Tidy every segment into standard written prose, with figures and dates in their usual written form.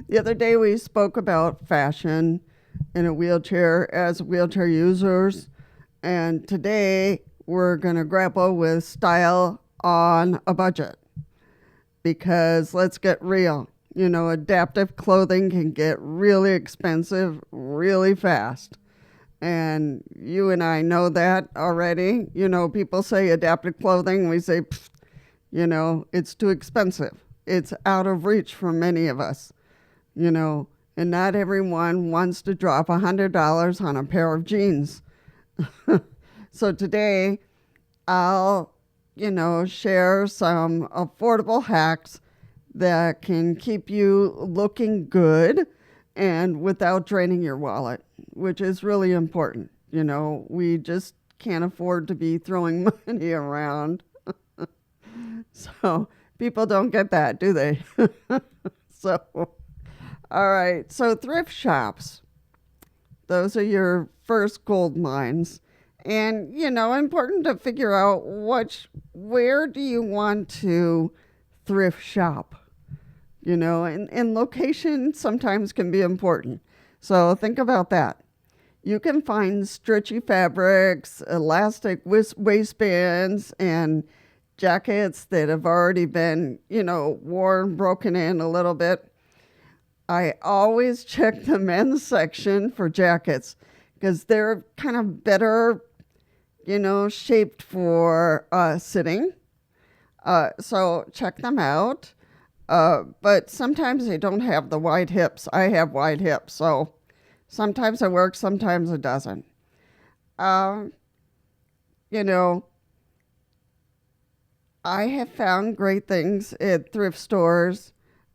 The other day we spoke about fashion in a wheelchair as wheelchair users, and today we're going to grapple with style on a budget because let's get real. Adaptive clothing can get really expensive really fast. And you and I know that already. People say adaptive clothing, we say, "Pfft, it's too expensive. It's out of reach for many of us, and not everyone wants to drop $100 on a pair of jeans. So today, I'll, share some affordable hacks that can keep you looking good and without draining your wallet, which is really important. We just can't afford to be throwing money around. So people don't get that, do they? So, all right. So thrift shops, those are your first gold mines. And, important to figure out where do you want to thrift shop? And location sometimes can be important. So think about that. You can find stretchy fabrics, elastic waistbands, and jackets that have already been, worn, broken in a little bit. I always check the men's section for jackets because they're kind of better, shaped for sitting. So check them out. But sometimes they don't have the wide hips. I have wide hips, so sometimes it works, sometimes it doesn't. Um, you know, I have found great things at thrift stores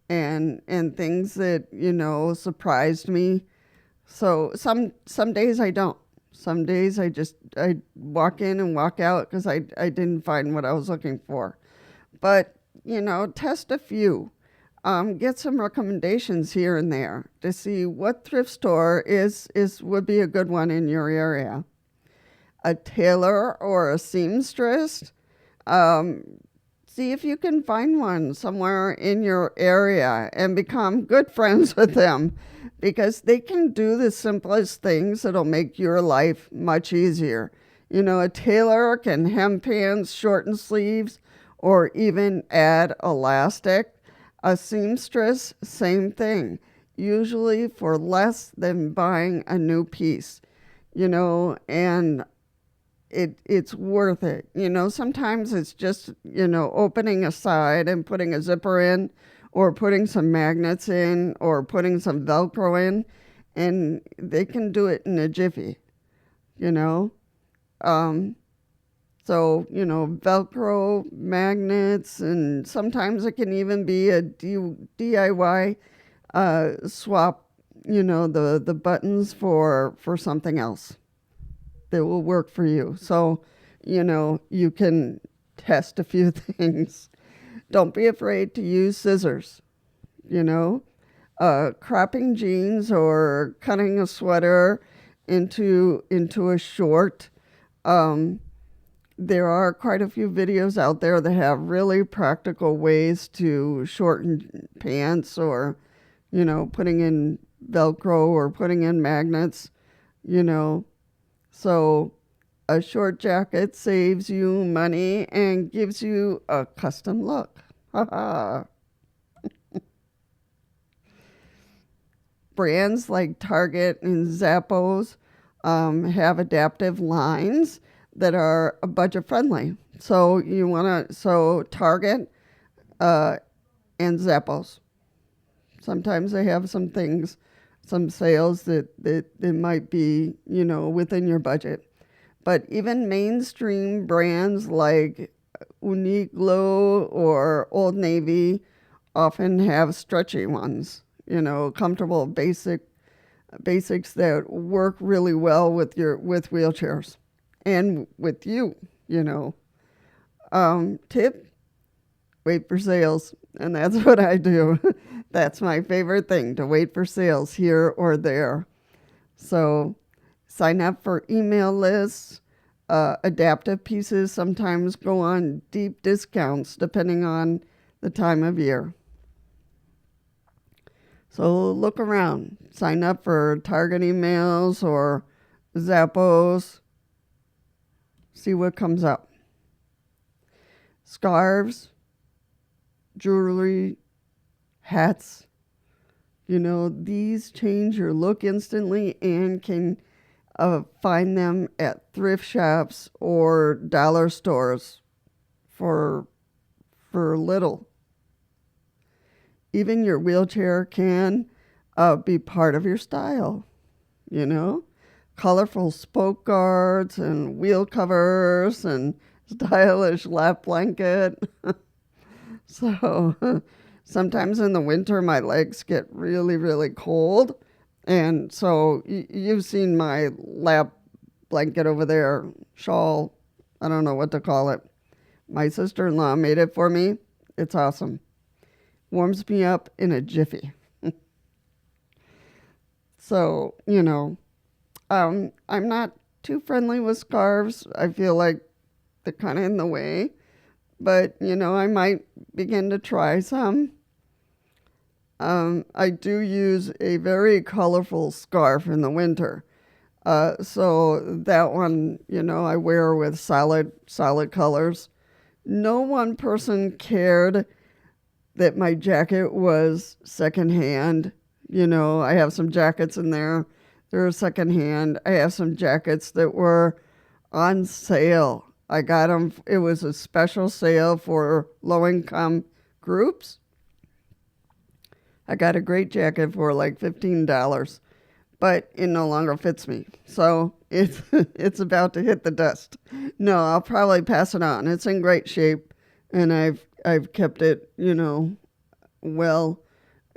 and things that, surprised me. So some days I don't. Some days I walk in and walk out because I didn't find what I was looking for. But, test a few. Get some recommendations here and there to see what thrift store would be a good one in your area. A tailor or a seamstress. Um, See if you can find one somewhere in your area and become good friends with them because they can do the simplest things that'll make your life much easier. A tailor can hem pants, shorten sleeves, or even add elastic. A seamstress, same thing, usually for less than buying a new piece, and it's worth it. Sometimes it's just, opening a side and putting a zipper in or putting some magnets in or putting some Velcro in, and they can do it in a jiffy, you know. Um, Velcro magnets, and sometimes it can even be a DIY swap, the buttons for something else that will work for you. So, you can test a few things. Don't be afraid to use scissors, you know. Cropping jeans or cutting a sweater into a short. Um, there are quite a few videos out there that have really practical ways to shorten pants or, putting in Velcro or putting in magnets, you know. So a short jacket saves you money and gives you a custom look. Haha. Brands like Target and Zappos have adaptive lines that are budget friendly. So Target uh, and Zappos. Sometimes they have some things, some sales that might be, within your budget. But even mainstream brands like Uniqlo or Old Navy often have stretchy ones, comfortable basics that work really well with wheelchairs and with you, you know. Tip, wait for sales. And that's what I do. That's my favorite thing, to wait for sales here or there. So sign up for email lists. Adaptive pieces sometimes go on deep discounts depending on the time of year. So look around. Sign up for Target emails or Zappos. See what comes up. Scarves, jewelry, hats. These change your look instantly and can find them at thrift shops or dollar stores for little. Even your wheelchair can be part of your style, colorful spoke guards and wheel covers and stylish lap blanket. So sometimes in the winter, my legs get really, really cold. And so you've seen my lap blanket over there, shawl, I don't know what to call it. My sister-in-law made it for me. It's awesome. Warms me up in a jiffy. So, I'm not too friendly with scarves. I feel like they're kind of in the way. But, I might begin to try some. I do use a very colorful scarf in the winter. So that one, I wear with solid colors. No one person cared that my jacket was secondhand. I have some jackets in there. They're secondhand. I have some jackets that were on sale. I got them. It was a special sale for low-income groups. I got a great jacket for like $15, but it no longer fits me. So it's about to hit the dust. No, I'll probably pass it on. It's in great shape, and I've kept it, well.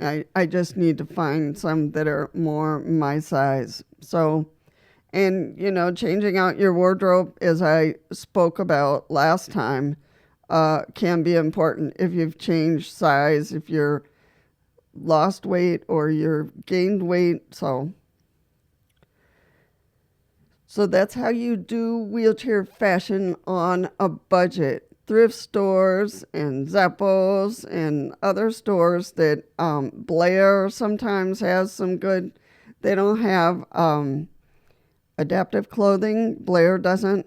I just need to find some that are more my size. So, and, changing out your wardrobe, as I spoke about last time, can be important if you've changed size, if you're lost weight or you're gained weight. So that's how you do wheelchair fashion on a budget. Thrift stores and Zappos and other stores that Blair sometimes has some good. They don't have adaptive clothing. Blair doesn't,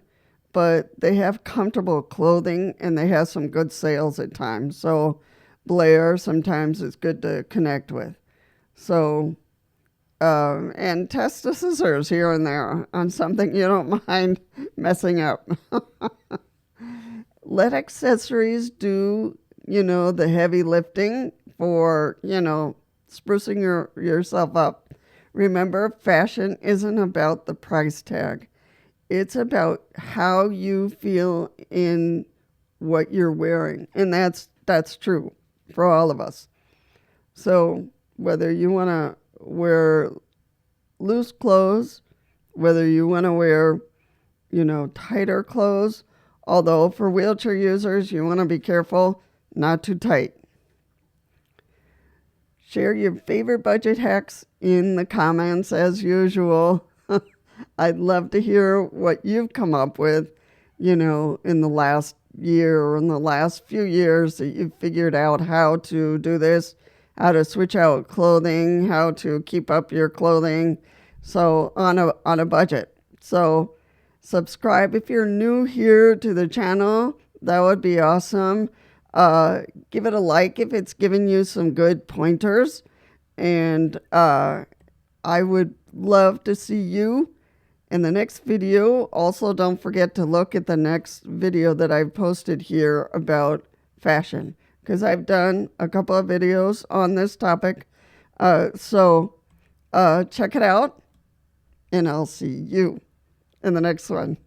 but they have comfortable clothing and they have some good sales at times. So Blair sometimes is good to connect with. So, and test the scissors here and there on something you don't mind messing up. Let accessories do, the heavy lifting for, sprucing yourself up. Remember, fashion isn't about the price tag. It's about how you feel in what you're wearing. And that's true for all of us. So whether you want to wear loose clothes, whether you want to wear, tighter clothes, although for wheelchair users, you want to be careful, not too tight. Share your favorite budget hacks in the comments as usual. I'd love to hear what you've come up with, in the last year or in the last few years that you've figured out how to do this, how to switch out clothing, how to keep up your clothing. So on a budget. So subscribe if you're new here to the channel. That would be awesome. Give it a like if it's giving you some good pointers. And I would love to see you in the next video. Also, don't forget to look at the next video that I've posted here about fashion, because I've done a couple of videos on this topic. So check it out, and I'll see you in the next one.